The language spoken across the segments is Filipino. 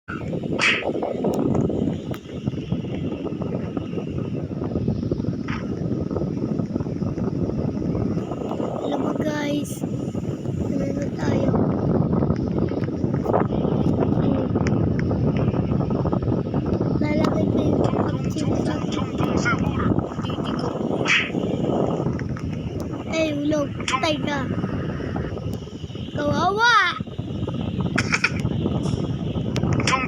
Alam mo guys, ano tayo? Lalagay ko yung kapatid sa titi ko. Eh, ulog. Patay ka. Kawawa! Tung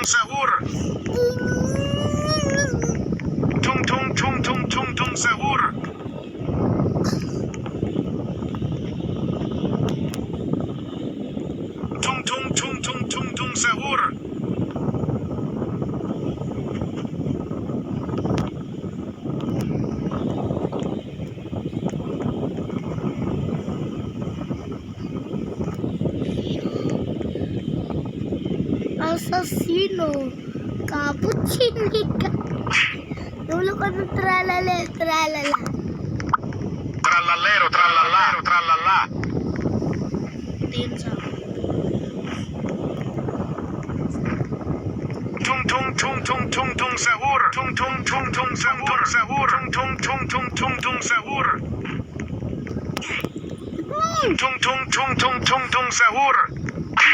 sahur. Tung sahur. Tung sahur. Asasino. Kapuchinika. Tulog ka ng tralala. Trallalero, trallala. Tingin sa Tung sahur. Tung sahur. Tung sahur. Tung sahur.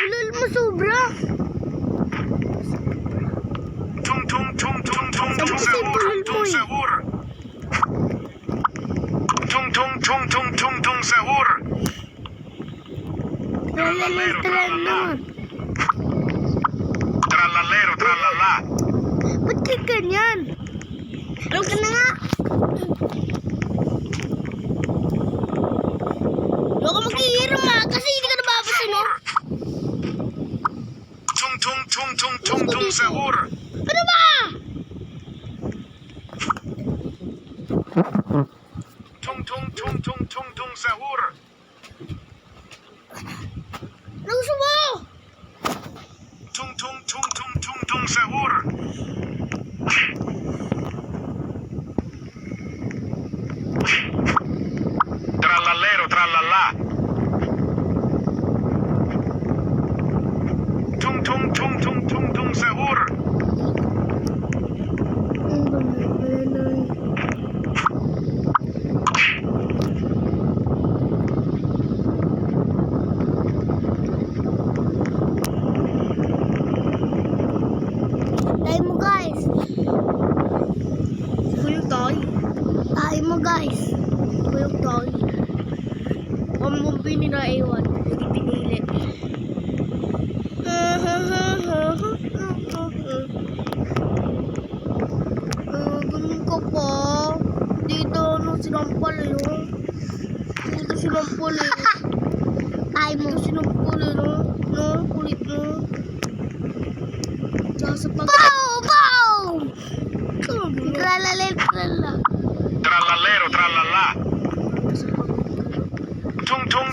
ulol mo sobra. Tung sahur. Tung sahur. Tralala. Trallalero, trallala. Ba't ka ganyan? Alam ka na nga. Huwag ka mag-iiram ha, kasi hindi ka nababasin no? Tung sahur. Ano ba? Tung sahur. Ano gusto mo? Tung sahur. Trallalero, trallala. Tung sahur. Tayo mo guys. Buyog tayo. Tayo mo guys. Buyog tayo. Ang mumpi ni na ewan. Hindi pinilit. Ganun ka pa. Dito sinampal yun. Dito sinampal yun. Tayo mo. Dito sinampal yun. No, kulit mo. Bow! Trallalero, trallala. Tung